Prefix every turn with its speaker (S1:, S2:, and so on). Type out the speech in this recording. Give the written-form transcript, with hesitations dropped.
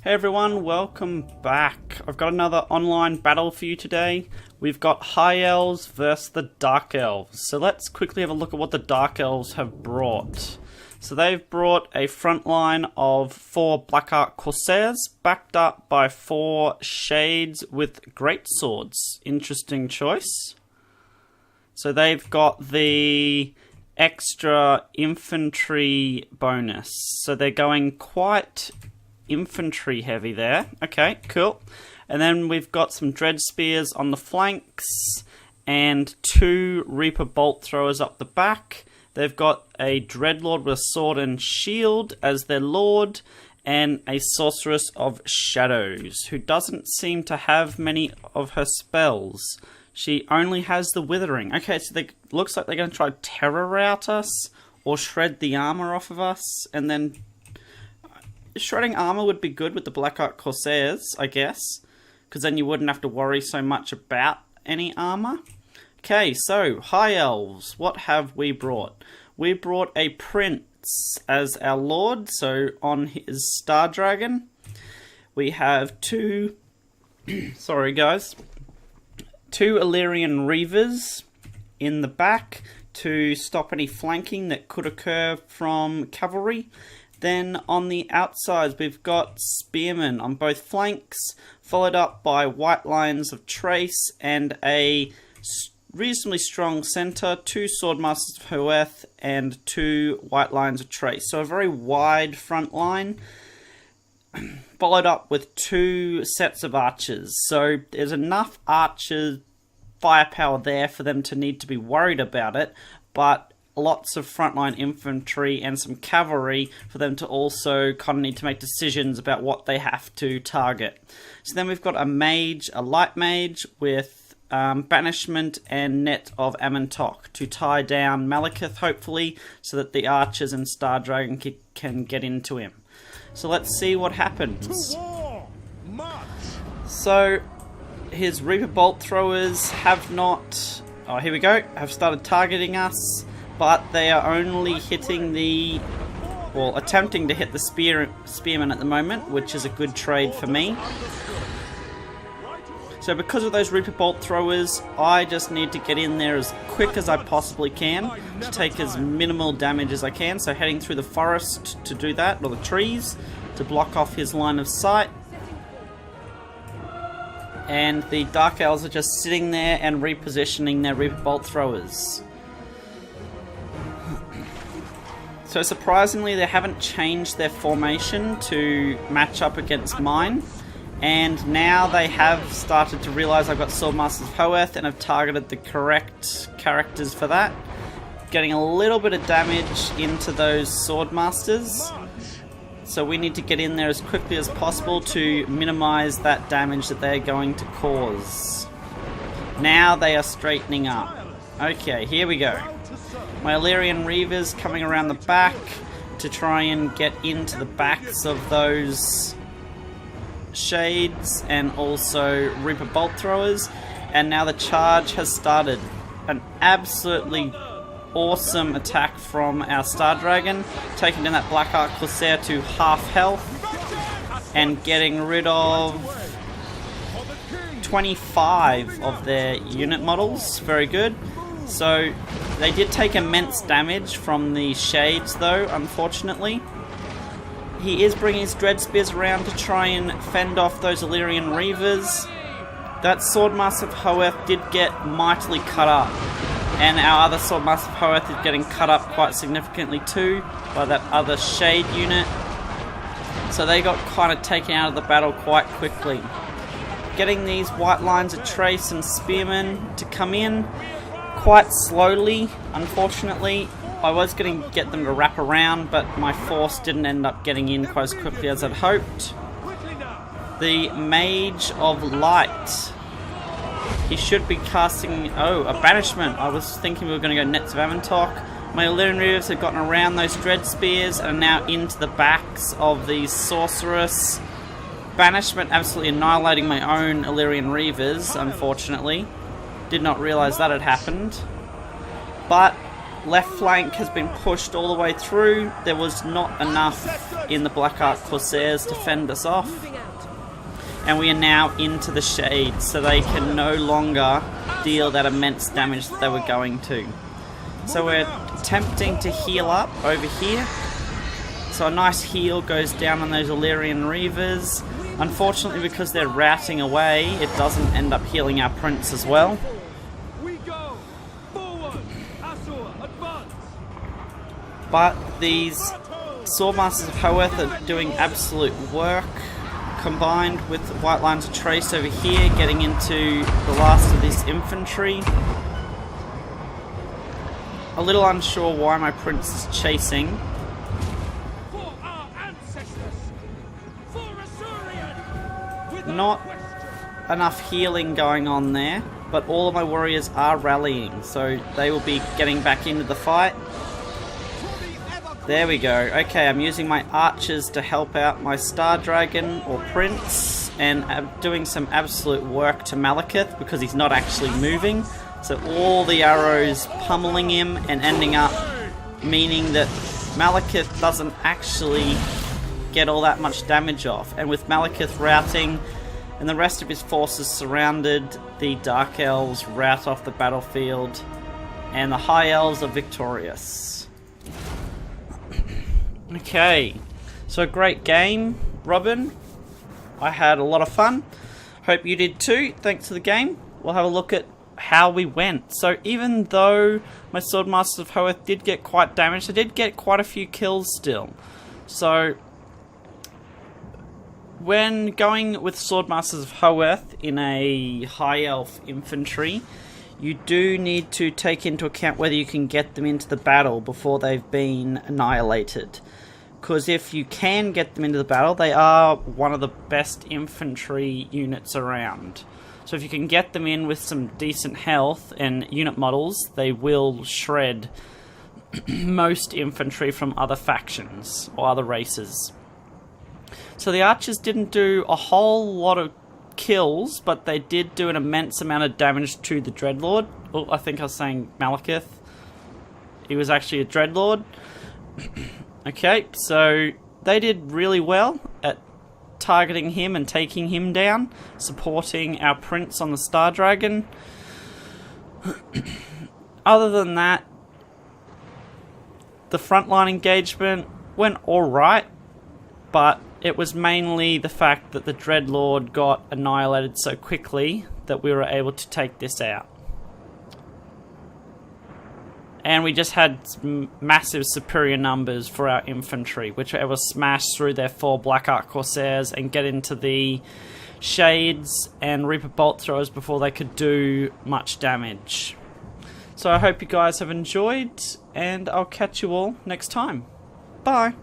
S1: Hey everyone, welcome back. I've got another online battle for you today. We've got High Elves versus the Dark Elves. So let's quickly have a look at what the Dark Elves have brought. So they've brought a front line of 4 Blackheart Corsairs, backed up by 4 Shades with Greatswords. Interesting choice. So they've got the extra infantry bonus. So they're going quite infantry heavy there. Okay, cool. And then we've got some Dread Spears on the flanks and 2 Reaper Bolt Throwers up the back. They've got a Dreadlord with a sword and shield as their lord, and a Sorceress of Shadows, who doesn't seem to have many of her spells. She only has the Withering. Okay, so they looks like they're going to try to terror rout us, or shred the armor off of us, and then shredding armor would be good with the Blackheart Corsairs, I guess, because then you wouldn't have to worry so much about any armor. Okay, so High Elves, what have we brought? We brought a Prince as our lord, so on his Star Dragon. We have 2 sorry guys, 2 Illyrian Reavers in the back to stop any flanking that could occur from cavalry. Then on the outsides we've got Spearmen on both flanks, followed up by White Lions of Trace and a reasonably strong centre, 2 Swordmasters of Hoeth and 2 White Lions of Trace. So a very wide front line, followed up with 2 sets of archers. So there's enough archer firepower there for them to need to be worried about it, but lots of frontline infantry and some cavalry for them to also kind of need to make decisions about what they have to target. So then we've got a mage, a light mage with banishment and net of Amantok to tie down Malekith, hopefully, so that the archers and Star Dragon can get into him. So let's see what happens. So his Reaper Bolt Throwers have not, oh here we go, have started targeting us, but they are only hitting the, well, attempting to hit the spearmen at the moment, which is a good trade for me. So because of those Reaper Bolt Throwers, I just need to get in there as quick as I possibly can to take as minimal damage as I can. So heading through the forest to do that, or the trees, to block off his line of sight. And the Dark Elves are just sitting there and repositioning their Reaper Bolt Throwers. So surprisingly, they haven't changed their formation to match up against mine. And now they have started to realise I've got Swordmasters of Hoeth and have targeted the correct characters for that. Getting a little bit of damage into those Swordmasters. So we need to get in there as quickly as possible to minimise that damage that they're going to cause. Now they are straightening up. Okay, here we go. My Illyrian Reavers coming around the back to try and get into the backs of those Shades and also Reaper Bolt Throwers. And now the charge has started. An absolutely awesome attack from our Star Dragon, taking down that Blackheart Corsair to half health and getting rid of 25 of their unit models. Very good. So they did take immense damage from the Shades though, unfortunately. He is bringing his Dread Spears around to try and fend off those Illyrian Reavers. That Swordmaster of Hoeth did get mightily cut up. And our other Swordmaster of Hoeth is getting cut up quite significantly too by that other Shade unit. So they got kind of taken out of the battle quite quickly. Getting these White Lines of Trace and Spearmen to come in quite slowly, unfortunately. I was going to get them to wrap around, but my force didn't end up getting in quite as quickly as I'd hoped. The Mage of Light. He should be casting, oh, a Banishment. I was thinking we were going to go Nets of Amantok. My Illyrian Reavers have gotten around those Dread Spears and are now into the backs of the Sorceress. Banishment absolutely annihilating my own Illyrian Reavers, unfortunately. Did not realise that had happened. But left flank has been pushed all the way through. There was not enough in the Black Ark Corsairs to fend us off. And we are now into the shades, so they can no longer deal that immense damage that they were going to. So we're attempting to heal up over here. So a nice heal goes down on those Illyrian Reavers. Unfortunately, because they're routing away, it doesn't end up healing our Prince as well. But these Swordmasters of Hoeth are doing absolute work, combined with White Lines of Trace over here, getting into the last of this infantry. A little unsure why my Prince is chasing. Not enough healing going on there, but all of my warriors are rallying, so they will be getting back into the fight. There we go. Okay, I'm using my archers to help out my Star Dragon or Prince, and I'm doing some absolute work to Malekith because he's not actually moving. So all the arrows pummeling him and ending up meaning that Malekith doesn't actually get all that much damage off. And with Malekith routing and the rest of his forces surrounded, the Dark Elves rout off the battlefield and the High Elves are victorious. Okay, so a great game, Robin. I had a lot of fun. Hope you did too. Thanks for the game. We'll have a look at how we went. So even though my Swordmasters of Hoeth did get quite damaged, I did get quite a few kills still. So when going with Swordmasters of Hoeth in a High Elf infantry, you do need to take into account whether you can get them into the battle before they've been annihilated. Because if you can get them into the battle, they are one of the best infantry units around. So if you can get them in with some decent health and unit models, they will shred most infantry from other factions or other races. So the archers didn't do a whole lot of kills, but they did do an immense amount of damage to the Dreadlord. Oh, I think I was saying Malekith. He was actually a Dreadlord. Okay, so they did really well at targeting him and taking him down, supporting our Prince on the Star Dragon. Other than that, the frontline engagement went alright, but it was mainly the fact that the Dreadlord got annihilated so quickly that we were able to take this out. And we just had massive superior numbers for our infantry, which were able to smash through their 4 Black Ark Corsairs and get into the Shades and Reaper Bolt Throwers before they could do much damage. So I hope you guys have enjoyed, and I'll catch you all next time. Bye!